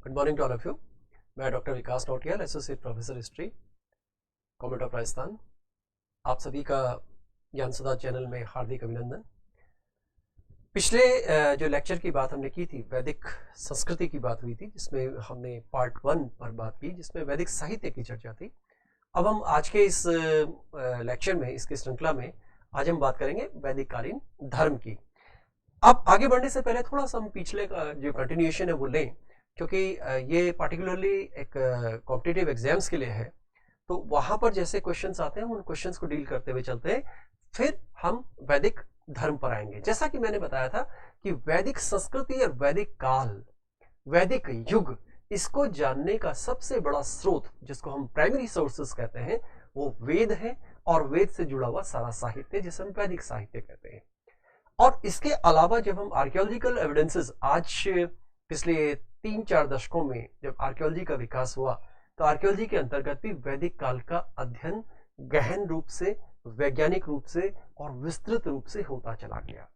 Good morning to all of you. मैं doctor Vikas Nautiyal, associate professor history, government of Rajasthan. आप सभी का ज्ञान सुधा चैनल में हार्दिक अभिनंदन। पिछले जो लेक्चर की बात हमने की थी, वैदिक संस्कृति की बात हुई थी, जिसमें हमने पार्ट 1 पर बात की, जिसमें वैदिक साहित्य की चर्चा थी। अब हम आज के इस लेक्चर में, इसकी श्रृंखला में आज हम बात करेंगे वैदिक कालीन धर्म की। अब आगे बढ़ने से पहले थोड़ा सा हम पिछले का जो कंटिन्यूएशन है वो लें, क्योंकि ये पार्टिकुलरली एक कॉम्पिटिटिव एग्जाम्स के लिए है। तो वहां पर जैसे क्वेश्चंस आते हैं उन क्वेश्चंस को डील करते हुए चलते हैं, फिर हम वैदिक धर्म पर आएंगे। जैसा कि मैंने बताया था कि वैदिक संस्कृति और वैदिक काल, वैदिक युग, इसको जानने का सबसे बड़ा स्रोत, जिसको हम प्राइमरी सोर्सेस कहते हैं, वो वेद है और वेद से जुड़ा हुआ सारा साहित्य, जिसे हम वैदिक साहित्य कहते हैं। और इसके अलावा जब हम आर्कियोलॉजिकल एविडेंसेस, आज पिछले 3-4 दशकों में जब आर्कियोलॉजी का विकास हुआ, तो आर्कियोलॉजी के अंतर्गत भी वैदिक काल का अध्ययन गहन रूप से, वैज्ञानिक रूप से और विस्तृत रूप से होता चला गया।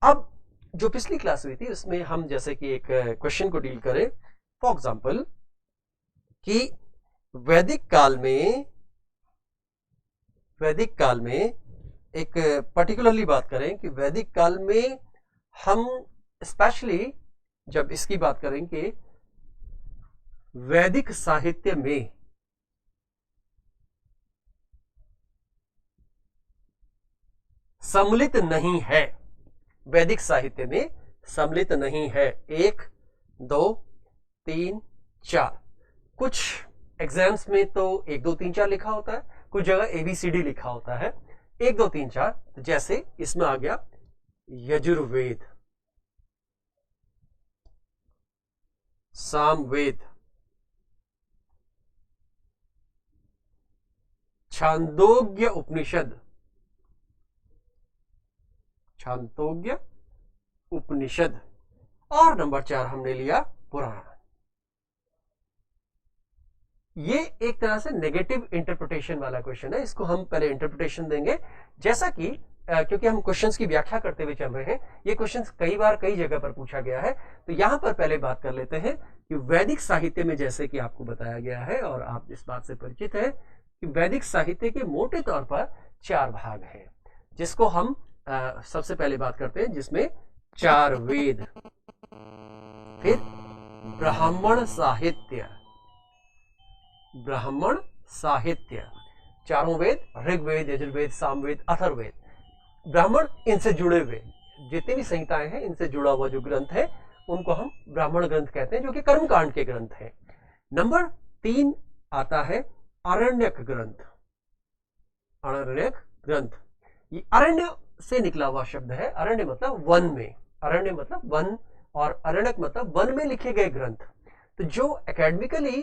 अब जो पिछली क्लास हुई थी उसमें हम जैसे कि एक क्वेश्चन को डील करें, फॉर एग्जांपल कि वैदिक काल में एक पर्टिकुलरली बात करें कि वैदिक काल में हम स्पेशली जब इसकी बात करें कि वैदिक साहित्य में सम्मिलित नहीं है, वैदिक साहित्य में सम्मिलित नहीं है। 1, 2, 3, 4। कुछ एग्जाम्स में तो 1, 2, 3, 4 लिखा होता है, कुछ जगह ABCD लिखा होता है। 1, 2, 3, 4 जैसे इसमें आ गया यजुर्वेद, सामवेद, छांदोग्य उपनिषद, और नंबर 4 हमने लिया पुराण। ये एक तरह से नेगेटिव इंटरप्रिटेशन वाला क्वेश्चन है। इसको हम पहले इंटरप्रिटेशन देंगे, जैसा कि क्योंकि हम क्वेश्चंस की व्याख्या करते हुए चल रहे हैं, ये क्वेश्चंस कई बार कई जगह पर पूछा गया है। तो यहां पर पहले बात कर लेते हैं कि वैदिक साहित्य में, जैसे कि आपको बताया गया है और आप इस बात से परिचित है कि वैदिक साहित्य के मोटे तौर पर 4 भाग हैं, जिसको हम सबसे पहले बात करते हैं, जिसमें 4 वेद, फिर ब्राह्मण साहित्य, चारों वेद, ऋग्वेद, यजुर्वेद, सामवेद, अथर्ववेद, ब्राह्मण, इनसे जुड़े हुए जितनी भी संहिताएं हैं, इनसे जुड़ा हुआ जो ग्रंथ है उनको हम ब्राह्मण ग्रंथ कहते हैं, जो कि कर्मकांड के ग्रंथ हैं। नंबर 3 आता है आरण्यक ग्रंथ। ये अरण्य से निकला हुआ शब्द है। अरण्य मतलब वन में, अरण्य मतलब वन, और अरण्यक मतलब वन में लिखे गए ग्रंथ। तो जो एकेडमिकली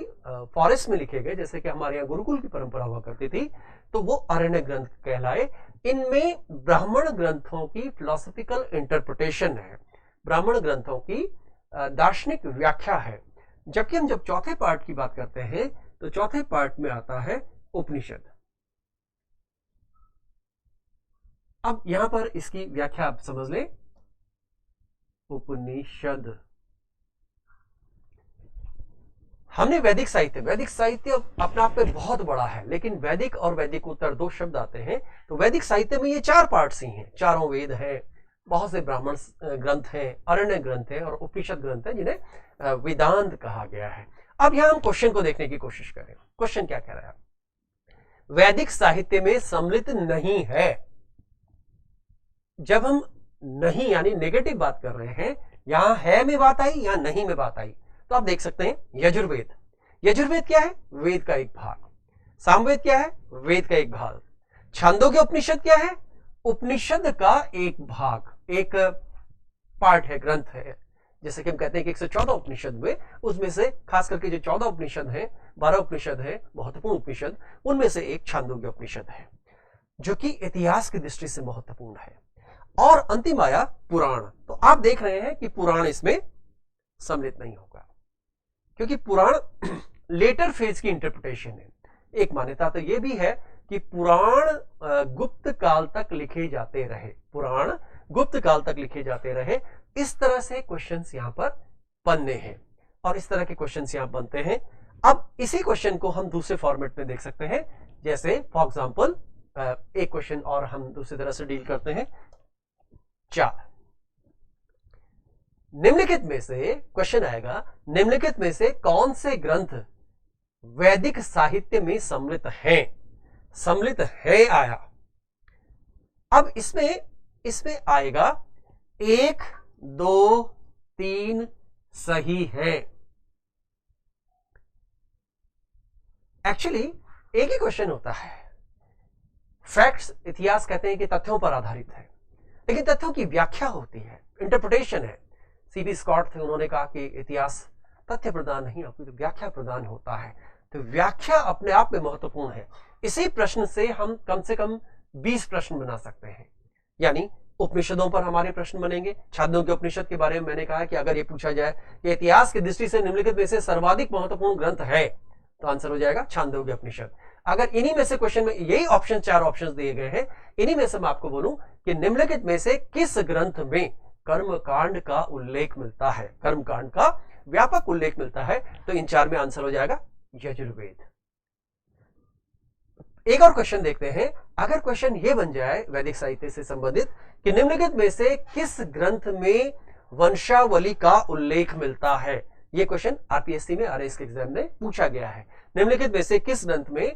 फॉरेस्ट में लिखे गए, जैसे कि हमारे यहाँ गुरुकुल की परंपरा हुआ करती थी, तो वो अरण्य ग्रंथ कहलाए। इनमें ब्राह्मण ग्रंथों की फिलोसॉफिकल इंटरप्रिटेशन है, ब्राह्मण ग्रंथों की दार्शनिक व्याख्या है। जबकि हम जब चौथे पार्ट की बात करते हैं, तो चौथे पार्ट में आता है उपनिषद। अब यहां पर इसकी व्याख्या आप समझ लें। उपनिषद, हमने वैदिक साहित्य अपने आप में बहुत बड़ा है, लेकिन वैदिक और वैदिक उत्तर 2 शब्द आते हैं। तो वैदिक साहित्य में ये 4 पार्ट्स ही हैं, चारों वेद हैं, बहुत से ब्राह्मण ग्रंथ हैं, अरण्य ग्रंथ हैं और उपनिषद ग्रंथ हैं, जिन्हें वेदांत कहा गया है। अब यहां हम क्वेश्चन को देखने की कोशिश करें। क्वेश्चन क्या कह रहा है? वैदिक साहित्य में सम्मिलित नहीं है। जब हम नहीं यानी नेगेटिव बात कर रहे हैं, यहां है में बात आई या नहीं में बात आई, तो आप देख सकते हैं यजुर्वेद क्या है? वेद का एक भाग। सामवेद क्या है? वेद का एक भाग। छांदोग्य उपनिषद क्या है? उपनिषद का एक भाग, एक पार्ट है, ग्रंथ है। जैसे कि हम कहते हैं कि 114 उपनिषद हुए, उसमें से खास करके जो 14 उपनिषद हैं, 12 उपनिषद है, महत्वपूर्ण उपनिषद, उनमें से एक छांदोग्य उपनिषद है, जो कि इतिहास की दृष्टि से महत्वपूर्ण है। और अंतिम आया पुराण। तो आप देख रहे हैं कि पुराण इसमें सम्मिलित नहीं होगा, क्योंकि पुराण लेटर फेज की इंटरप्रिटेशन है। एक मान्यता तो यह भी है कि पुराण गुप्त काल तक लिखे जाते रहे, इस तरह से क्वेश्चंस यहां पर बनने हैं। और इस तरह के क्वेश्चंस यहां बनते हैं। अब इसी क्वेश्चन को हम दूसरे फॉर्मेट में देख सकते हैं, जैसे फॉर एग्जांपल एक क्वेश्चन और हम दूसरी तरह से डील करते हैं। 4 निम्नलिखित में से क्वेश्चन आएगा, निम्नलिखित में से कौन से ग्रंथ वैदिक साहित्य में सम्मिलित है आया। अब इसमें आएगा 1 2 3 सही है। एक्चुअली एक ही क्वेश्चन होता है। फैक्ट्स, इतिहास कहते हैं कि तथ्यों पर आधारित है, लेकिन तथ्यों की व्याख्या होती है, इंटरप्रिटेशन है। सीबी स्कॉट थे, उन्होंने कहा कि इतिहास तथ्य प्रदान नहीं अपितु व्याख्या प्रदान होता है। तो व्याख्या अपने आप में महत्वपूर्ण है। इसी प्रश्न से हम कम से कम 20 प्रश्न बना सकते हैं। यानी उपनिषदों पर हमारे प्रश्न बनेंगे। छांदोग्य उपनिषद के बारे में मैंने कहा कि अगर ये पूछा जाए कि इतिहास की दृष्टि से निम्नलिखित में से सर्वाधिक महत्वपूर्ण ग्रंथ है, तो आंसर हो जाएगा छांदोग्य उपनिषद। अगर इन्हीं में से क्वेश्चन में यही ऑप्शन 4 ऑप्शंस दिए गए हैं, इन्हीं में से मैं आपको बोलूं कि निम्नलिखित में से किस ग्रंथ में कर्मकांड का उल्लेख मिलता है, कर्मकांड का व्यापक उल्लेख मिलता है, तो इन 4 में आंसर हो जाएगा यजुर्वेद। एक और क्वेश्चन देखते हैं। अगर क्वेश्चन ये बन जाए वैदिक साहित्य से संबंधित कि निम्नलिखित में से किस ग्रंथ में वंशावली का उल्लेख मिलता है, ये क्वेश्चन आरपीएससी में आरएस के एग्जाम में पूछा गया है। निम्नलिखित में से किस ग्रंथ में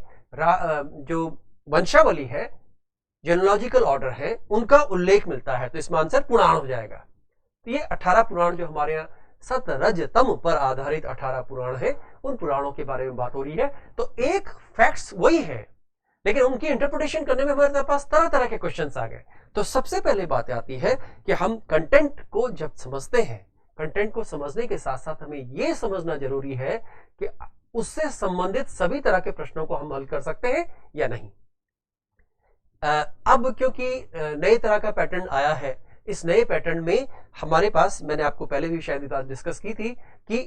जो वंशावली है, जेनोलॉजिकल ऑर्डर है, उनका उल्लेख मिलता है, तो इसमें आंसर पुराण हो जाएगा। तो ये 18 पुराण जो हमारे यहाँ सतरजतम पर आधारित 18 पुराण है, उन पुराणों के बारे में बात हो रही है। तो एक फैक्ट्स वही है, लेकिन उनकी इंटरप्रिटेशन करने में हमारे पास तरह तरह के क्वेश्चंस आ गए। तो सबसे पहले बात आती है कि हम कंटेंट को जब समझते हैं, कंटेंट को समझने के साथ साथ हमें यह समझना जरूरी है कि उससे संबंधित सभी तरह के प्रश्नों को हम हल कर सकते हैं या नहीं। अब क्योंकि नए तरह का पैटर्न आया है, इस नए पैटर्न में हमारे पास, मैंने आपको पहले भी शायद बात डिस्कस की थी कि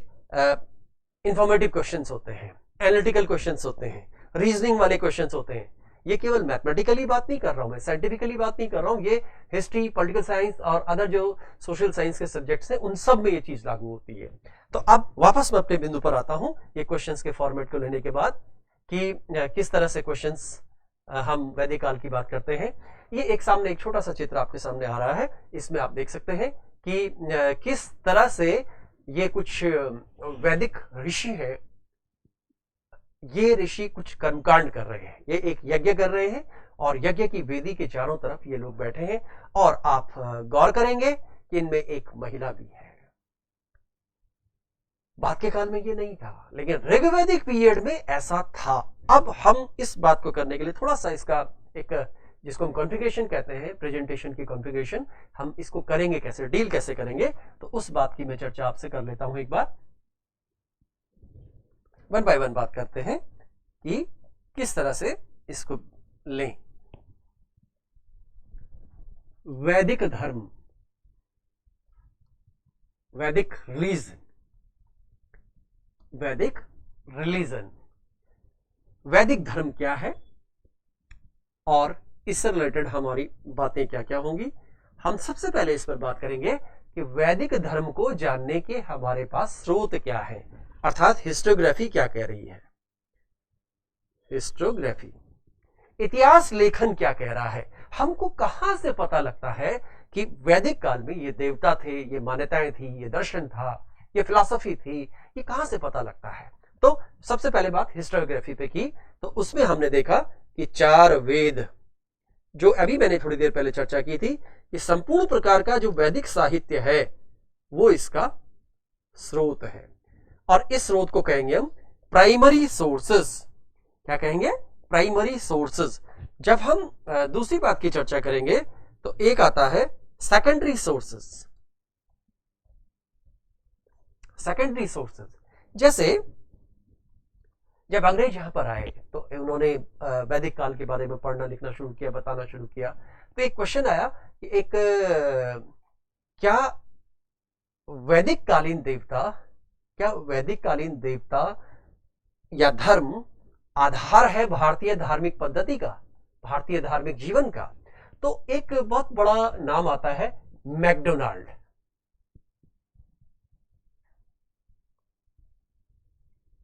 इंफॉर्मेटिव क्वेश्चंस होते हैं, एनालिटिकल क्वेश्चंस होते हैं, रीजनिंग वाले क्वेश्चंस होते हैं। ये केवल मैथमेटिकली बात नहीं कर रहा हूं मैं, साइंटिफिकली बात नहीं कर रहा हूं, ये हिस्ट्री, पॉलिटिकल साइंस और अदर जो सोशल साइंस के सब्जेक्ट्स हैं उन सब में ये चीज लागू होती है। तो अब वापस मैं अपने बिंदु पर आता हूं, ये क्वेश्चंस के फॉर्मेट को लेने के बाद कि किस तरह से क्वेश्चंस हम वैदिक काल की बात करते हैं। ये एक सामने एक छोटा सा चित्र आपके सामने आ रहा है, इसमें आप देख सकते हैं कि किस तरह से ये कुछ वैदिक ऋषि है, ये ऋषि कुछ कर्मकांड कर रहे हैं, ये एक यज्ञ कर रहे हैं और यज्ञ की वेदी के चारों तरफ ये लोग बैठे हैं। और आप गौर करेंगे कि इनमें एक महिला भी है। बाद के काल में ये नहीं था, लेकिन ऋग्वैदिक पीरियड में ऐसा था। अब हम इस बात को करने के लिए थोड़ा सा इसका एक, जिसको हम कॉन्फ़िगरेशन कहते हैं, प्रेजेंटेशन की कॉन्फ़िगरेशन, हम इसको करेंगे कैसे, डील कैसे करेंगे, तो उस बात की मैं चर्चा आपसे कर लेता हूं। एक बार वन बाय वन बात करते हैं कि किस तरह से इसको लें। वैदिक धर्म, वैदिक रिलीजन, वैदिक रिलीजन, वैदिक धर्म क्या है और इससे रिलेटेड हमारी बातें क्या क्या होंगी। हम सबसे पहले इस पर बात करेंगे कि वैदिक धर्म को जानने के हमारे पास स्रोत क्या है, अर्थात हिस्टोग्राफी क्या कह रही है। हिस्टोग्राफी, इतिहास लेखन क्या कह रहा है, हमको कहां से पता लगता है कि वैदिक काल में ये देवता थे, ये मान्यताएं थी, ये दर्शन था, ये फिलॉसफी थी, ये कहां से पता लगता है। तो सबसे पहले बात हिस्टोग्राफी पे की, तो उसमें हमने देखा कि 4 वेद, जो अभी मैंने थोड़ी देर पहले चर्चा की थी, कि संपूर्ण प्रकार का जो वैदिक साहित्य है वो इसका स्रोत है। और इस स्रोत को कहेंगे हम प्राइमरी सोर्सेस। क्या कहेंगे? Primary sources. जब हम दूसरी बात की चर्चा करेंगे तो एक आता है सेकेंडरी सोर्सेस। सेकेंडरी सोर्सेस, जैसे जब अंग्रेज यहां पर आए तो उन्होंने वैदिक काल के बारे में पढ़ना लिखना शुरू किया, बताना शुरू किया। तो एक क्वेश्चन आया कि क्या वैदिक कालीन देवता या धर्म आधार है भारतीय धार्मिक पद्धति का, भारतीय धार्मिक जीवन का। तो एक बहुत बड़ा नाम आता है मैकडोनाल्ड।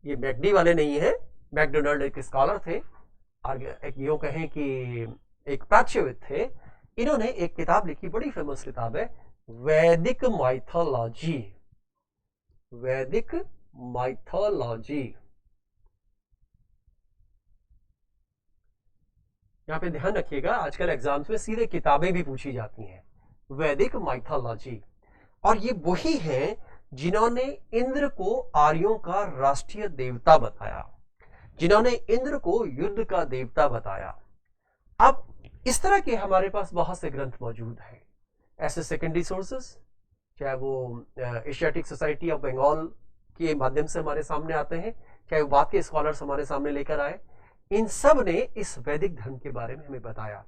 ये मैकडी वाले नहीं है, मैकडोनाल्ड एक स्कॉलर थे और एक यूं कहें कि एक प्राच्यविद थे। इन्होंने एक किताब लिखी, बड़ी फेमस किताब है, वैदिक माइथोलॉजी। वैदिक माइथोलॉजी। यहां पे ध्यान रखिएगा, आजकल एग्जाम्स में सीधे किताबें भी पूछी जाती हैं। वैदिक माइथोलॉजी। और ये वही हैं जिन्होंने इंद्र को आर्यों का राष्ट्रीय देवता बताया, जिन्होंने इंद्र को युद्ध का देवता बताया। अब इस तरह के हमारे पास बहुत से ग्रंथ मौजूद हैं, ऐसे सेकेंडरी सोर्सेस, चाहे वो एशियाटिक सोसाइटी ऑफ बंगाल के माध्यम से हमारे सामने आते हैं, चाहे वो बाद के स्कॉलर्स हमारे सामने लेकर आए, इन सब ने इस वैदिक धर्म के बारे में हमें बताया।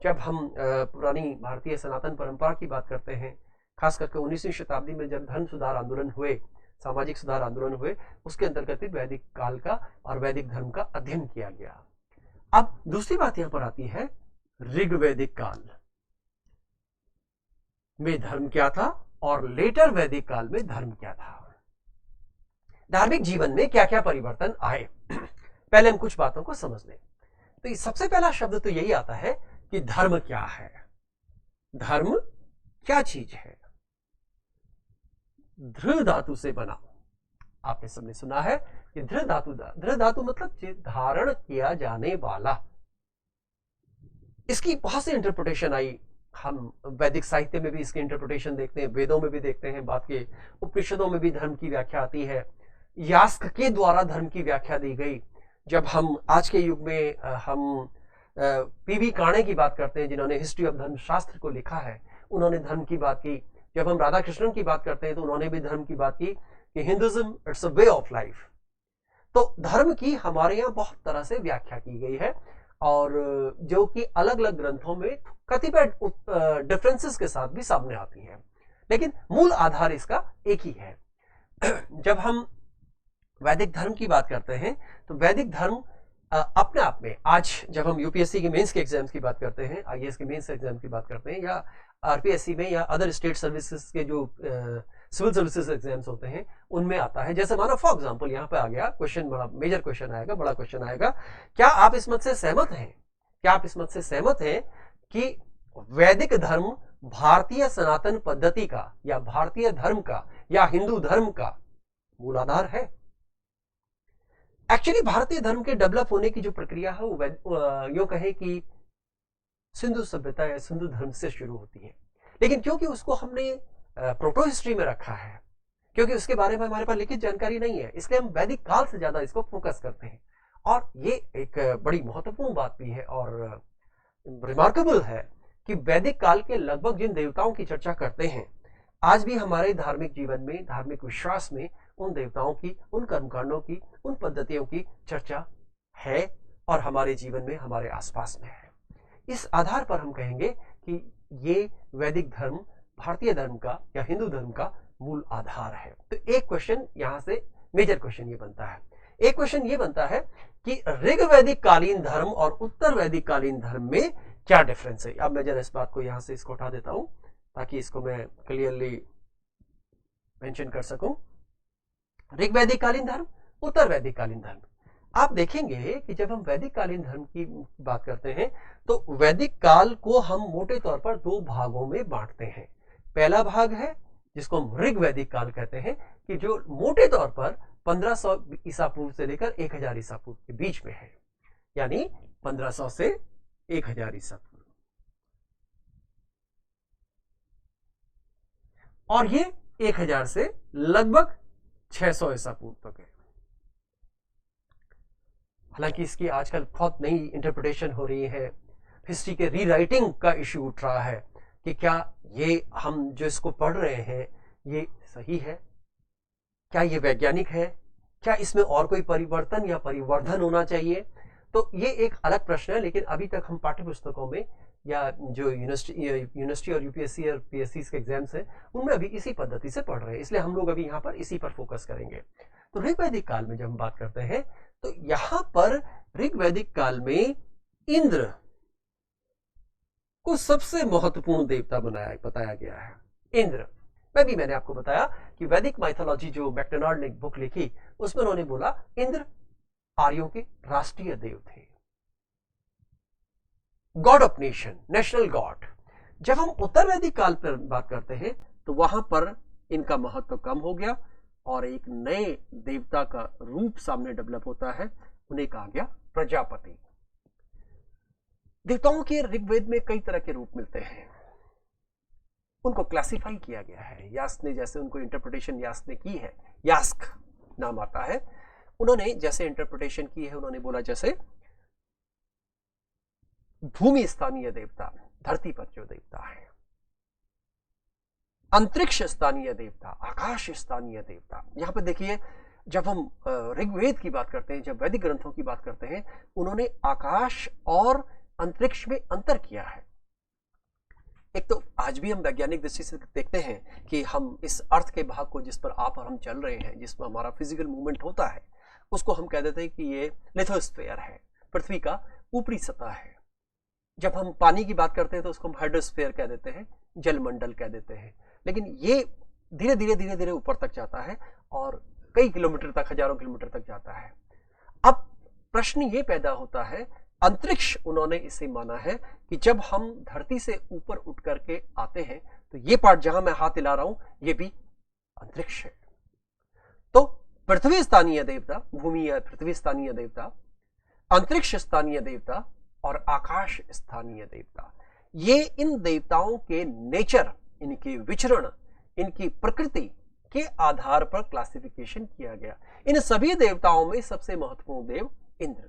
जब हम पुरानी भारतीय सनातन परंपरा की बात करते हैं, खास करके 19वीं शताब्दी में जब धर्म सुधार आंदोलन हुए, सामाजिक सुधार आंदोलन हुए, उसके अंतर्गत वैदिक काल का और वैदिक धर्म का अध्ययन किया गया। अब दूसरी बात यहां पर आती है, ऋग्वैदिक काल में धर्म क्या था और लेटर वैदिक काल में धर्म क्या था, धार्मिक जीवन में क्या क्या परिवर्तन आए। पहले हम कुछ बातों को समझ लें। तो सबसे पहला शब्द तो यही आता है कि धर्म क्या है। धर्म क्या चीज है? धृ धातु से बना। आपने सबने सुना है कि धृ धातु मतलब धारण किया जाने वाला। इसकी बहुत सी इंटरप्रिटेशन आई, हम वैदिक साहित्य में भी इसकी इंटरप्रिटेशन देखते हैं, वेदों में भी देखते हैं, बाद के उपनिषदों में भी धर्म की व्याख्या आती है, यास्क के द्वारा धर्म की व्याख्या दी गई। जब हम आज के युग में हम पीवी काणे की बात करते हैं, जिन्होंने हिस्ट्री ऑफ धर्मशास्त्र को लिखा है, उन्होंने धर्म की बात की। जब हम राधा कृष्णन की बात करते हैं तो उन्होंने भी धर्म की बात की कि Hinduism it's a way of life. तो धर्म की हमारे यहाँ बहुत तरह से व्याख्या की गई है, और जो कि अलग अलग ग्रंथों में कतिपय डिफरेंसेस के साथ भी सामने आती है, लेकिन मूल आधार इसका एक ही है। जब हम वैदिक धर्म की बात करते हैं तो वैदिक धर्म अपने आप में, आज जब हम यूपीएससी के मेंस के एग्जाम्स की बात करते हैं, आईएएस के मेंस एग्जाम की बात करते हैं, या आरपीएससी में या अदर स्टेट सर्विसेज के जो सिविल सर्विसेज एग्जाम्स होते हैं, उनमें आता है। जैसे मानो फॉर एग्जांपल यहाँ पे आ गया क्वेश्चन, बड़ा मेजर क्वेश्चन आएगा, बड़ा क्वेश्चन आएगा, क्या आप इस मत से सहमत हैं, क्या आप इस मत से सहमत हैं कि वैदिक धर्म भारतीय सनातन पद्धति का या भारतीय धर्म का या हिंदू धर्म का मूल आधार है? एक्चुअली भारतीय धर्म के डेवलप होने की जो प्रक्रिया है वो यूं कहें कि सिंधु सभ्यता या सिंधु धर्म से शुरू होती है, लेकिन क्योंकि उसको हमने प्रोटो हिस्ट्री में रखा है, क्योंकि उसके बारे में हमारे पास लिखित जानकारी नहीं है, इसलिए हम वैदिक काल से ज्यादा इसको फोकस करते हैं। और ये एक बड़ी महत्वपूर्ण बात भी है और रिमार्केबल है कि वैदिक काल के लगभग जिन देवताओं की चर्चा करते हैं, आज भी हमारे धार्मिक जीवन में, धार्मिक विश्वास में उन देवताओं की, उन कर्मकांडों की, उन पद्धतियों की चर्चा है और हमारे जीवन में, हमारे आसपास में है। इस आधार पर हम कहेंगे कि ये वैदिक धर्म भारतीय धर्म का या हिंदू धर्म का मूल आधार है। तो एक क्वेश्चन यहां से, मेजर क्वेश्चन ये बनता है। एक क्वेश्चन ये बनता है कि ऋग्वैदिक कालीन धर्म और उत्तर वैदिक कालीन धर्म में क्या डिफरेंस है। अब मैं जरा इस बात को यहां से इसको हटा देता हूं ताकि इसको मैं क्लियरली मेंशन कर सकूं। ऋग्वैदिक कालीन धर्म, उत्तर वैदिक कालीन धर्म। आप देखेंगे कि जब हम वैदिक कालीन धर्म की बात करते हैं तो वैदिक काल को हम मोटे तौर पर दो भागों में बांटते हैं। पहला भाग है जिसको हम ऋग्वैदिक काल कहते हैं, कि जो मोटे तौर पर 1500 ईसा पूर्व से लेकर 1000 ईसा पूर्व के बीच में है, यानी 1500 से 1000 ईसा पूर्व। और ये 1000 से लगभग 600 ईसा पूर्व तक है। हालांकि इसकी आजकल बहुत नई इंटरप्रिटेशन हो रही है, हिस्ट्री के रीराइटिंग का इश्यू उठ रहा है कि क्या ये हम जो इसको पढ़ रहे हैं ये सही है, क्या ये वैज्ञानिक है, क्या इसमें और कोई परिवर्तन या परिवर्धन होना चाहिए। तो ये एक अलग प्रश्न है, लेकिन अभी तक हम पाठ्य पुस्तकों में या जो यूनिवर्सिटी और यूपीएससी और पीएससी के एग्जाम्स हैं उनमें अभी इसी पद्धति से पढ़ रहे हैं, इसलिए हम लोग अभी यहाँ पर इसी पर फोकस करेंगे। तो ऋग्वैदिक काल में जब हम बात करते हैं तो यहां पर ऋग्वैदिक काल में इंद्र को सबसे महत्वपूर्ण देवता बताया गया है। इंद्र मैंने आपको बताया कि वैदिक माइथोलॉजी जो मैकडोनाल्ड ने बुक लिखी उसमें उन्होंने बोला इंद्र आर्यों के राष्ट्रीय देव थे, God of nation, national God. जब हम उत्तर वैदिक काल पर बात करते हैं तो वहां पर इनका महत्व कम हो गया और एक नए देवता का रूप सामने डेवलप होता है, उन्हें कहा गया प्रजापति। देवताओं के ऋग्वेद में कई तरह के रूप मिलते हैं, उनको क्लासिफाई किया गया है। यास ने जैसे उनको इंटरप्रिटेशन यास ने की है, यास्क नाम आता है, उन्होंने जैसे इंटरप्रिटेशन की है, उन्होंने बोला जैसे भूमि स्थानीय देवता, धरती पर जो देवता है, अंतरिक्ष स्थानीय देवता, आकाश स्थानीय देवता। यहां पर देखिए जब हम ऋग्वेद की बात करते हैं, जब वैदिक ग्रंथों की बात करते हैं, उन्होंने आकाश और अंतरिक्ष में अंतर किया है। एक तो आज भी हम वैज्ञानिक दृष्टि से देखते हैं कि हम इस अर्थ के भाग को जिस पर आप और हम चल रहे हैं, जिसमें हमारा फिजिकल मूवमेंट होता है, उसको हम कह देते हैं कि ये लिथोस्फीयर है, पृथ्वी का ऊपरी सतह है। जब हम पानी की बात करते हैं तो उसको हम हाइड्रोस्फीयर कह देते हैं, जलमंडल कह देते हैं। लेकिन ये धीरे धीरे ऊपर तक जाता है और कई किलोमीटर तक, हजारों किलोमीटर तक जाता है। अब प्रश्न ये पैदा होता है, अंतरिक्ष उन्होंने इसे माना है कि जब हम धरती से ऊपर उठ करके आते हैं तो ये पार्ट जहां मैं हाथ हिला रहा हूं ये भी अंतरिक्ष है। तो पृथ्वी स्थानीय देवता, भूमि या पृथ्वी स्थानीय देवता, अंतरिक्ष स्थानीय देवता और आकाश स्थानीय देवता, ये इन देवताओं के नेचर, इनके विचरण, इनकी प्रकृति के आधार पर क्लासिफिकेशन किया गया। इन सभी देवताओं में सबसे महत्वपूर्ण देव इंद्र,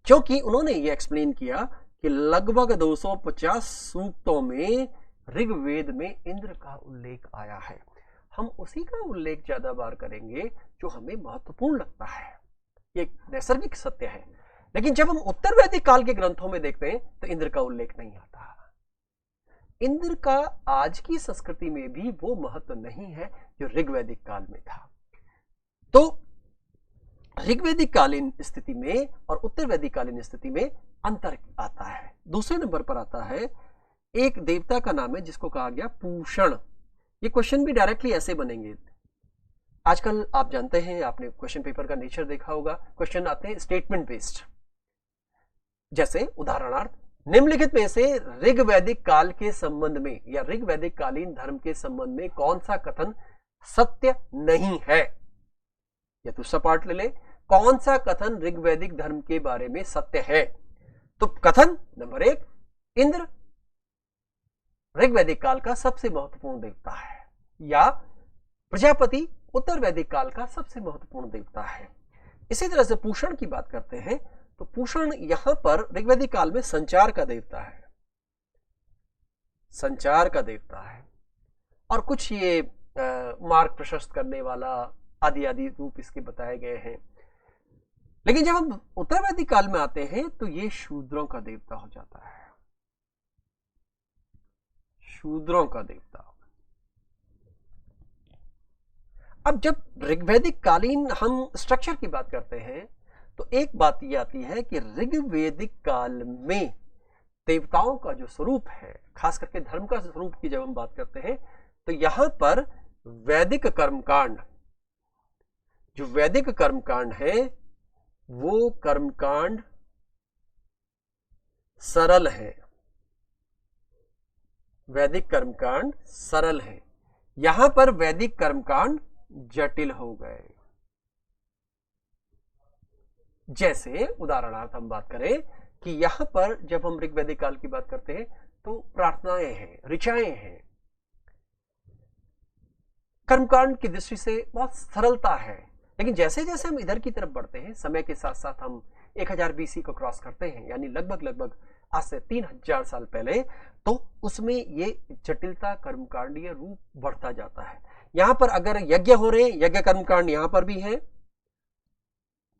क्योंकि उन्होंने ये एक्सप्लेन किया कि लगभग 250 सूक्तों में ऋग्वेद में इंद्र का उल्लेख आया है। हम उसी का उल्लेख ज्यादा बार करेंगे जो हमें महत्वपूर्ण लगता है, ये नैसर्गिक सत्य है। लेकिन जब हम उत्तर वैदिक काल के ग्रंथों में देखते हैं तो इंद्र का उल्लेख नहीं आता। इंद्र का आज की संस्कृति में भी वो महत्व नहीं है जो ऋग्वैदिक काल में था। तो ऋग्वैदिक कालीन स्थिति में और उत्तर वैदिक कालीन स्थिति में अंतर आता है। दूसरे नंबर पर आता है एक देवता का नाम है जिसको कहा गया पूषण। ये क्वेश्चन भी डायरेक्टली ऐसे बनेंगे। आजकल आप जानते हैं, आपने क्वेश्चन पेपर का नेचर देखा होगा, क्वेश्चन आते हैं स्टेटमेंट बेस्ड। जैसे उदाहरणार्थ, निम्नलिखित में से ऋग्वैदिक काल के संबंध में या ऋग्वैदिक कालीन धर्म के संबंध में कौन सा कथन सत्य नहीं है? या तो सपाट ले ले, कौन सा कथन ऋग्वैदिक धर्म के बारे में सत्य है? तो कथन नंबर 1, इंद्र ऋग्वैदिक काल का सबसे महत्वपूर्ण देवता है, या प्रजापति उत्तर वैदिक काल का सबसे महत्वपूर्ण देवता है। इसी तरह से पूषण की बात करते हैं तो पूषण यहां पर ऋग्वैदिक काल में संचार का देवता है, संचार का देवता है, और कुछ ये मार्ग प्रशस्त करने वाला आदि आदि रूप इसके बताए गए हैं। लेकिन जब हम उत्तर वैदिक काल में आते हैं तो ये शूद्रों का देवता हो जाता है, शूद्रों का देवता। अब जब ऋग्वैदिक कालीन हम स्ट्रक्चर की बात करते हैं तो एक बात यह आती है कि ऋग्वैदिक काल में देवताओं का जो स्वरूप है, खास करके धर्म का स्वरूप की जब हम बात करते हैं तो यहां पर वैदिक कर्मकांड, जो वैदिक कर्मकांड है वो कर्मकांड सरल है, वैदिक कर्मकांड सरल है। यहां पर वैदिक कर्मकांड जटिल हो गए। जैसे उदाहरणार्थ हम बात करें कि यहां पर जब हम ऋग्वैदिक काल की बात करते हैं तो प्रार्थनाएं हैं, ऋचाएं हैं, कर्मकांड की दृष्टि से बहुत सरलता है। लेकिन जैसे जैसे हम इधर की तरफ बढ़ते हैं, समय के साथ साथ हम 1000 BC को क्रॉस करते हैं, यानी लगभग आज से 3000 साल पहले, तो उसमें ये जटिलता, कर्मकांडीय रूप बढ़ता जाता है। यहां पर अगर यज्ञ हो रहे हैं, यज्ञ कर्मकांड यहां पर भी है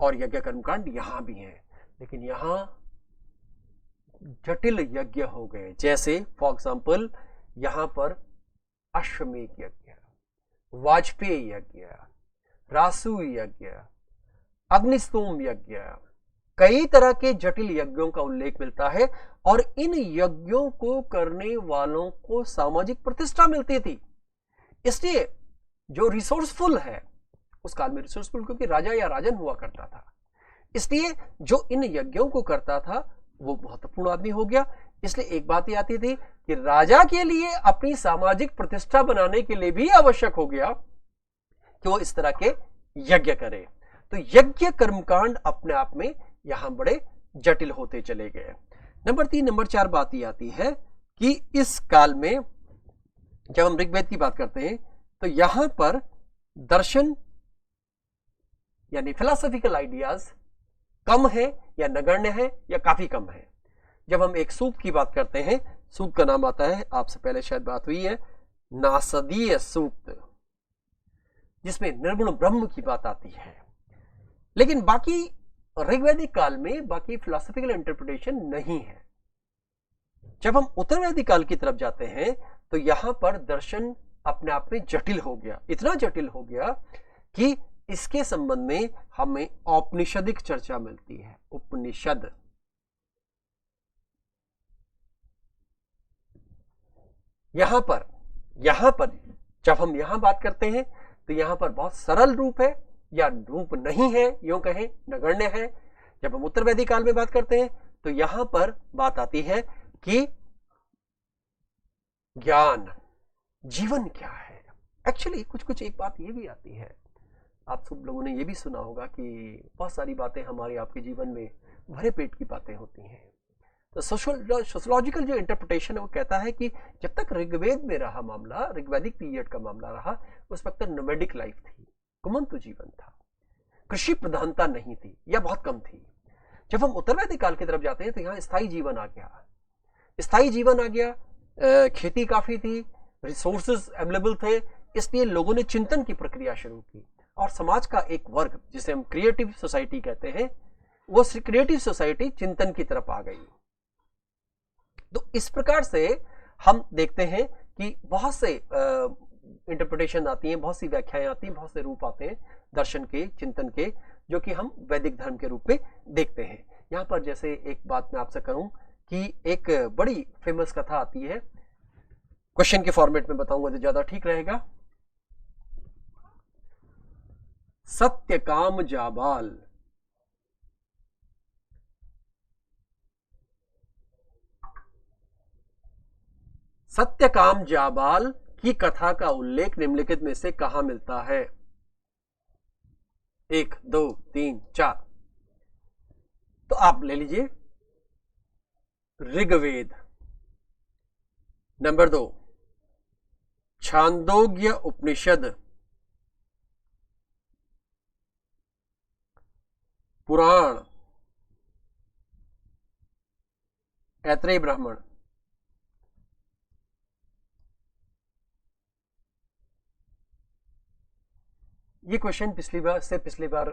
और यज्ञ कर्मकांड यहां भी है, लेकिन यहां जटिल यज्ञ हो गए। जैसे फॉर एग्जाम्पल यहां पर अश्वमेध यज्ञ, वाजपेयी यज्ञ, रासु यज्ञ, अग्निस्तोम यज्ञ, कई तरह के जटिल यज्ञों का उल्लेख मिलता है और इन यज्ञों को करने वालों को सामाजिक प्रतिष्ठा मिलती थी। इसलिए जो रिसोर्सफुल है, उस काल में रिसोर्सफुल क्योंकि राजा या राजन हुआ करता था, इसलिए जो इन यज्ञों को करता था वो महत्वपूर्ण आदमी हो गया। इसलिए एक बात ये आती थी कि राजा के लिए अपनी सामाजिक प्रतिष्ठा बनाने के लिए भी आवश्यक हो गया कि वो इस तरह के यज्ञ करे। तो यज्ञ कर्मकांड अपने आप में यहां बड़े जटिल होते चले गए। नंबर 3, नंबर 4 बात ये आती है कि इस काल में जब हम ऋग्वेद की बात करते हैं तो यहां पर दर्शन यानी फिलोसॉफिकल आइडियाज कम है या नगण्य है या काफी कम है। जब हम एक सूक्त की बात करते हैं, सूक्त का नाम आता है, आपसे पहले शायद बात हुई है, नासदीय सूक्त, जिसमें निर्गुण ब्रह्म की बात आती है। लेकिन बाकी ऋग्वैदिक काल में बाकी फिलोसॉफिकल इंटरप्रिटेशन नहीं है। जब हम उत्तरवैदिक काल की तरफ जाते हैं तो यहां पर दर्शन अपने आप में जटिल हो गया, इतना जटिल हो गया कि इसके संबंध में हमें औपनिषदिक चर्चा मिलती है। उपनिषद, यहां पर जब हम यहां बात करते हैं तो यहां पर बहुत सरल रूप है या रूप नहीं है, यूं कहें नगण्य है। जब हम उत्तरवैदिक काल में बात करते हैं तो यहां पर बात आती है कि ज्ञान, जीवन क्या है। एक्चुअली कुछ एक बात ये भी आती है, आप सब लोगों ने ये भी सुना होगा कि बहुत सारी बातें हमारे आपके जीवन में भरे पेट की बातें होती हैं। तो सोशियोलॉजिकल जो इंटरप्रिटेशन है वो कहता है कि जब तक ऋग्वेद में रहा मामला, ऋग्वैदिक पीरियड का मामला रहा, उस वक्त नोमैडिक लाइफ थी, घुमंतु जीवन था, कृषि प्रधानता नहीं थी या बहुत कम थी। जब हम उत्तरवैदिक काल की तरफ जाते हैं तो यहाँ स्थायी जीवन आ गया, खेती काफी थी, रिसोर्सेज अवेलेबल थे, इसलिए लोगों ने चिंतन की प्रक्रिया शुरू की और समाज का एक वर्ग जिसे हम क्रिएटिव सोसाइटी कहते हैं, वो क्रिएटिव सोसाइटी चिंतन की तरफ आ गई। तो इस प्रकार से हम देखते हैं कि बहुत से इंटरप्रिटेशन आती हैं, बहुत सी व्याख्याएं आती हैं, बहुत से रूप आते हैं दर्शन के, चिंतन के, जो कि हम वैदिक धर्म के रूप में देखते हैं। यहां पर जैसे एक बात मैं आपसे करूं कि एक बड़ी फेमस कथा आती है, क्वेश्चन के फॉर्मेट में बताऊंगा तो ज्यादा ठीक रहेगा। सत्यकाम जाबाल, सत्यकाम जाबाल की कथा का उल्लेख निम्नलिखित में से कहां मिलता है? 1, 2, 3, 4। तो आप ले लीजिए ऋग्वेद। नंबर 2 छांदोग्य उपनिषद, पुराण, ऐत्रेय ब्राह्मण। ये क्वेश्चन पिछली बार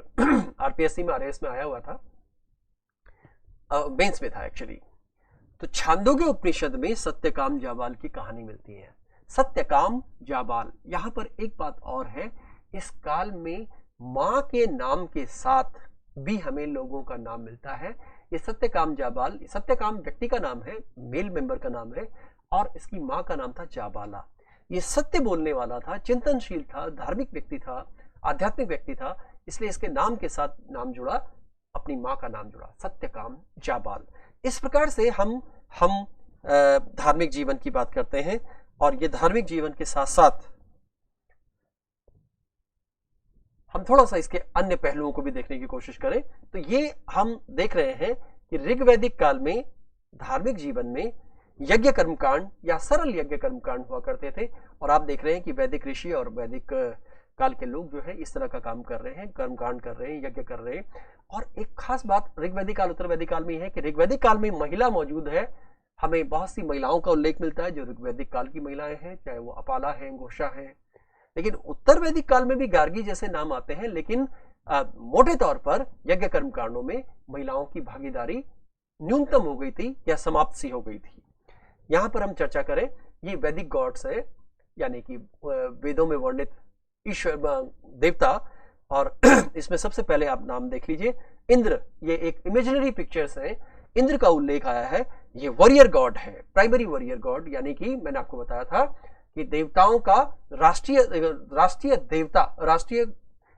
आरपीएससी में, आरएएस में आया हुआ था, मेंस में था एक्चुअली। तो छांदोग्य उपनिषद में सत्यकाम जाबाल की कहानी मिलती है। सत्यकाम जाबाल, यहां पर एक बात और है, इस काल में मां के नाम के साथ भी हमें लोगों का नाम मिलता है। ये सत्यकाम जाबाल, सत्यकाम व्यक्ति का नाम है, मेल मेंबर का नाम है, और इसकी मां का नाम था जाबाला। ये सत्य बोलने वाला था, चिंतनशील था, धार्मिक व्यक्ति था, आध्यात्मिक व्यक्ति था, इसलिए इसके नाम के साथ नाम जुड़ा, अपनी मां का नाम जुड़ा, सत्यकाम जाबाल। इस प्रकार से हम धार्मिक जीवन की बात करते हैं, और ये धार्मिक जीवन के साथ साथ हम थोड़ा सा इसके अन्य पहलुओं को भी देखने की कोशिश करें तो ये हम देख रहे हैं कि ऋग्वैदिक काल में धार्मिक जीवन में यज्ञ कर्मकांड या सरल यज्ञ कर्मकांड हुआ करते थे, और आप देख रहे हैं कि वैदिक ऋषि और वैदिक काल के लोग जो है इस तरह का काम कर रहे हैं, कर्मकांड कर रहे हैं, यज्ञ कर रहे हैं। और एक खास बात ऋग्वैदिक काल उत्तरवैदिक काल में है कि ऋग्वैदिक काल में महिला मौजूद है, हमें बहुत सी महिलाओं का उल्लेख मिलता है जो ऋग्वैदिक काल की महिलाएं हैं, चाहे वो अपाला हैं, घोषा हैं। लेकिन उत्तर वैदिक काल में भी गार्गी जैसे नाम आते हैं, लेकिन मोटे तौर पर यज्ञ कर्म कांडों में महिलाओं की भागीदारी न्यूनतम हो गई थी या समाप्त सी हो गई थी। यहां पर हम चर्चा करें, ये वैदिक गॉड्स है, यानी कि वेदों में वर्णित ईश्वर देवता, और इसमें सबसे पहले आप नाम देख लीजिए इंद्र। ये एक इमेजिनरी पिक्चर्स है, इंद्र का उल्लेख आया है, ये वॉरियर गॉड है, प्राइमरी वॉरियर गॉड, यानी कि मैंने आपको बताया था कि देवताओं का राष्ट्रीय देवता, राष्ट्रीय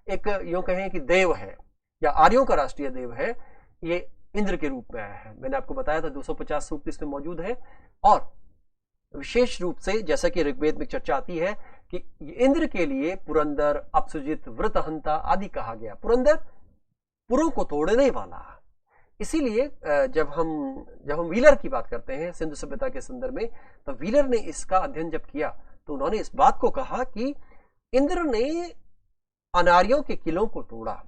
एक यूं कहें कि देव है या आर्यों का राष्ट्रीय देव है, ये इंद्र के रूप में आया है। मैंने आपको बताया था 250 सूक्त इसमें मौजूद है। और विशेष रूप से जैसा कि ऋग्वेद में चर्चा आती है कि इंद्र के लिए पुरंदर, अपसुजित, वृतहंता आदि कहा गया। पुरंदर पुरों को तोड़ने वाला। इसीलिए जब हम व्हीलर की बात करते हैं सिंधु सभ्यता के संदर्भ में, तो व्हीलर ने इसका अध्ययन जब किया तो उन्होंने इस बात को कहा कि इंद्र ने अनार्यों के किलों को तोड़ा,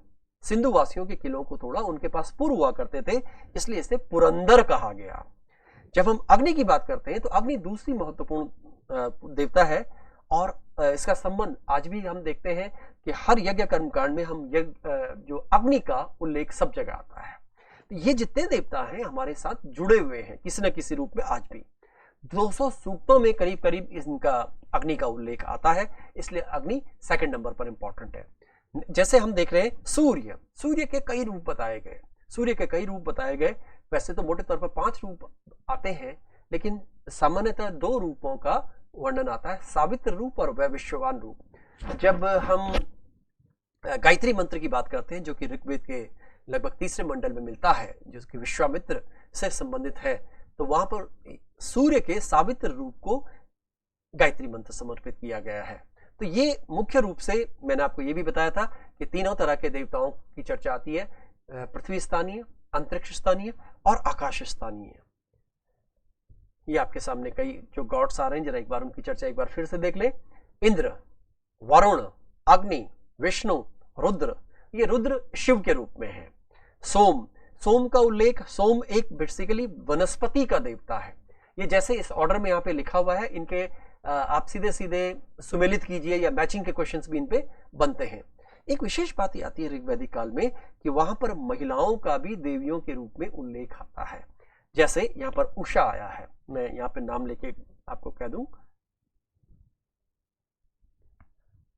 सिंधु वासियों के किलों को तोड़ा, उनके पास पुर हुआ करते थे, इसलिए इसे पुरंदर कहा गया। जब हम अग्नि की बात करते हैं तो अग्नि दूसरी महत्वपूर्ण देवता है और इसका संबंध आज भी हम देखते हैं कि हर यज्ञ कर्मकांड में हम जो अग्नि का उल्लेख सब जगह आता है। तो ये जितने देवता हैं हमारे साथ जुड़े हुए हैं किसी न किसी रूप में। आज भी 200 सूक्तों में करीब करीब इनका अग्नि का उल्लेख आता है, इसलिए अग्नि सेकंड नंबर पर इंपॉर्टेंट है। जैसे हम देख रहे हैं सूर्य के कई रूप बताए गए, सूर्य के कई रूप बताए गए। वैसे तो मोटे तौर पर 5 रूप आते हैं, लेकिन सामान्यतः 2 रूपों का वर्णन आता है, सावित्र रूप और वैविश्यवान रूप। जब हम गायत्री मंत्र की बात करते हैं जो कि ऋग्वेद के लगभग 3रे मंडल में मिलता है, जो कि विश्वामित्र से संबंधित है, तो वहां पर सूर्य के सावित्र रूप को गायत्री मंत्र समर्पित किया गया है। तो ये मुख्य रूप से मैंने आपको ये भी बताया था कि 3 तरह के देवताओं की चर्चा आती है, पृथ्वी स्थानीय, अंतरिक्ष स्थानीय और आकाश स्थानीय। ये आपके सामने कई जो गॉड्स आ रहे हैं, जरा एक बार उनकी चर्चा एक बार फिर से देख लें। इंद्र, वरुण, अग्नि, विष्णु, रुद्र। ये रुद्र शिव के रूप में है। सोम का उल्लेख, सोम एक बेसिकली वनस्पति का देवता है। ये जैसे इस ऑर्डर में यहाँ पे लिखा हुआ है, इनके आप सीधे सीधे सुमेलित कीजिए या मैचिंग के क्वेश्चंस भी इन पे बनते हैं। एक विशेष बात ये आती है ऋग्वैदिक काल में कि वहां पर महिलाओं का भी देवियों के रूप में उल्लेख आता है। जैसे यहाँ पर उषा आया है, मैं यहाँ पे नाम लेके आपको कह दूं,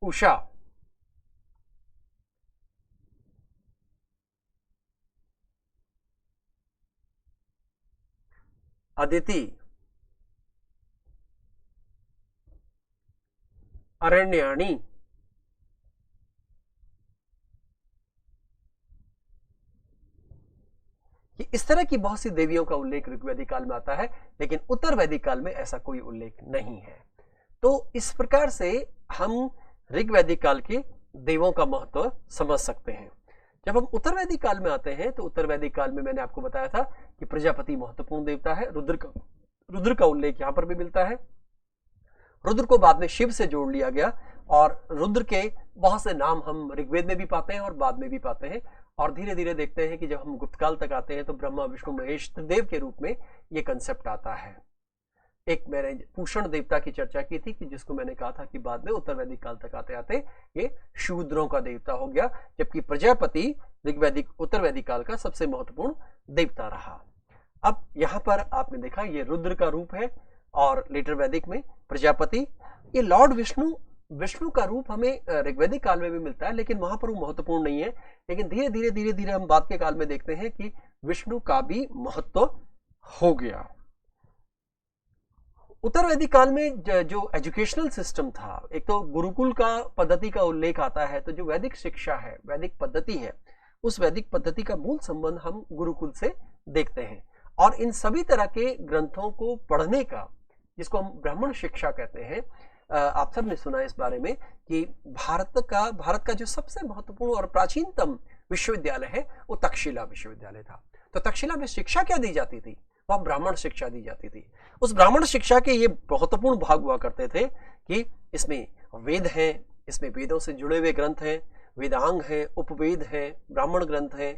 उषा, अदिति, अरण्याणी, इस तरह की बहुत सी देवियों का उल्लेख ऋग्वैदिक काल में आता है, लेकिन उत्तर वैदिक काल में ऐसा कोई उल्लेख नहीं है। तो इस प्रकार से हम ऋग्वैदिक काल के देवों का महत्व समझ सकते हैं। जब हम उत्तर वैदिक काल में आते हैं तो उत्तर वैदिक काल में मैंने आपको बताया था कि प्रजापति महत्वपूर्ण देवता है। रुद्र का उल्लेख यहां पर भी मिलता है। रुद्र को बाद में शिव से जोड़ लिया गया और रुद्र के बहुत से नाम हम ऋग्वेद में भी पाते हैं और बाद में भी पाते हैं। और धीरे धीरे देखते हैं कि जब हम गुप्तकाल तक आते हैं तो ब्रह्मा, विष्णु, महेश, त्रिदेव के रूप में ये कंसेप्ट आता है। एक मैंने पूषण देवता की चर्चा की थी कि जिसको मैंने कहा था कि बाद में उत्तर वैदिक काल तक आते आते ये शूद्रों का देवता हो गया, जबकि प्रजापति उत्तर वैदिक काल का सबसे महत्वपूर्ण देवता रहा। अब यहाँ पर आपने देखा ये रुद्र का रूप है और लेटर वैदिक में प्रजापति, ये लॉर्ड विष्णु का रूप हमें ऋग्वैदिक काल में भी मिलता है, लेकिन वहां पर वो महत्वपूर्ण नहीं है। लेकिन धीरे धीरे हम बाद के काल में देखते हैं कि विष्णु का भी महत्व हो गया। उत्तर वैदिक काल में जो एजुकेशनल सिस्टम था, एक तो गुरुकुल का पद्धति का उल्लेख आता है। तो जो वैदिक शिक्षा है, वैदिक पद्धति है, उस वैदिक पद्धति का मूल संबंध हम गुरुकुल से देखते हैं। और इन सभी तरह के ग्रंथों को पढ़ने का, जिसको हम ब्राह्मण शिक्षा कहते हैं, आप सब ने सुना इस बारे में कि भारत का जो सबसे महत्वपूर्ण और प्राचीनतम विश्वविद्यालय है वो तक्षशिला विश्वविद्यालय था। तो तक्षशिला में शिक्षा क्या दी जाती थी? वह ब्राह्मण शिक्षा दी जाती थी। उस ब्राह्मण शिक्षा के ये महत्वपूर्ण भाग हुआ करते थे कि इसमें वेद हैं, इसमें वेदों से जुड़े हुए ग्रंथ हैं, वेदांग हैं, उपवेद हैं, ब्राह्मण ग्रंथ हैं,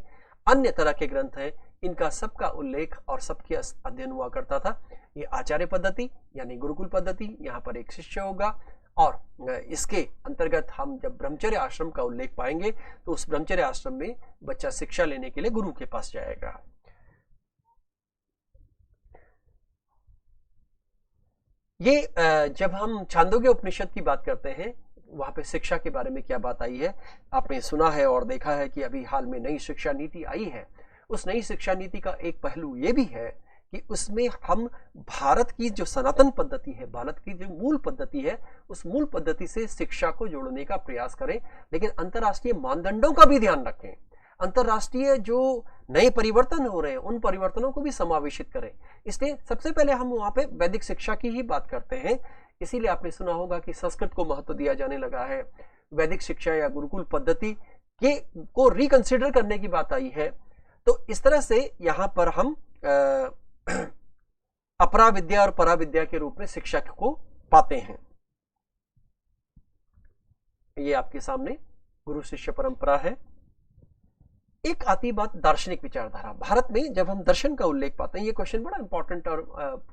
अन्य तरह के ग्रंथ हैं, इनका सबका उल्लेख और सबके अध्ययन हुआ करता था। ये आचार्य पद्धति यानी गुरुकुल पद्धति, यहाँ पर एक शिष्य होगा और इसके अंतर्गत हम जब ब्रह्मचर्य आश्रम का उल्लेख पाएंगे तो उस ब्रह्मचर्य आश्रम में बच्चा शिक्षा लेने के लिए गुरु के पास जाएगा। ये जब हम छांदोग्य उपनिषद की बात करते हैं, वहां पे शिक्षा के बारे में क्या बात आई है, आपने सुना है और देखा है कि अभी हाल में नई शिक्षा नीति आई है। उस नई शिक्षा नीति का एक पहलू ये भी है कि उसमें हम भारत की जो सनातन पद्धति है, भारत की जो मूल पद्धति है, उस मूल पद्धति से शिक्षा को जोड़ने का प्रयास करें, लेकिन अंतर्राष्ट्रीय मानदंडों का भी ध्यान रखें। अंतर्राष्ट्रीय जो नए परिवर्तन हो रहे हैं उन परिवर्तनों को भी समावेशित करें। इसलिए सबसे पहले हम वहां पे वैदिक शिक्षा की ही बात करते हैं। इसीलिए आपने सुना होगा कि संस्कृत को महत्व दिया जाने लगा है, वैदिक शिक्षा या गुरुकुल पद्धति के को रिकंसिडर करने की बात आई है। तो इस तरह से यहां पर हम अपरा विद्या और परा विद्या के रूप में शिक्षा को पाते हैं। ये आपके सामने गुरु शिष्य परंपरा है। एक आती बात दार्शनिक विचारधारा। भारत में जब हम दर्शन का उल्लेख पाते हैं, ये क्वेश्चन बड़ा इंपॉर्टेंट और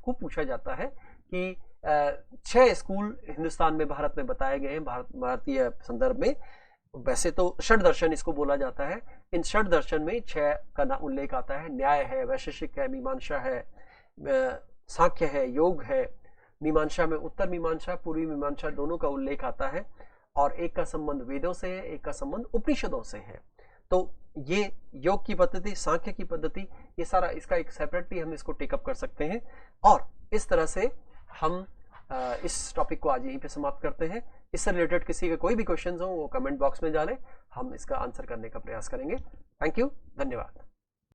खूब पूछा जाता है कि 6 स्कूल हिंदुस्तान में, भारत में बताए गए हैं भारतीय संदर्भ में। वैसे तो षड दर्शन इसको बोला जाता है। इन षड दर्शन में 6 का उल्लेख आता है। न्याय है, वैशेषिक है, मीमांसा है, सांख्य है, योग है। मीमांसा में उत्तर मीमांसा, पूर्वी मीमांसा दोनों का उल्लेख आता है, और एक का संबंध वेदों से है, एक का संबंध उपनिषदों से है। तो ये योग की पद्धति, सांख्य की पद्धति, ये सारा इसका एक सेपरेटली हम इसको टेकअप कर सकते हैं। और इस तरह से हम इस टॉपिक को आज यहीं पे समाप्त करते हैं। इससे रिलेटेड किसी के कोई भी क्वेश्चंस हो वो कमेंट बॉक्स में डालें, हम इसका आंसर करने का प्रयास करेंगे। थैंक यू, धन्यवाद।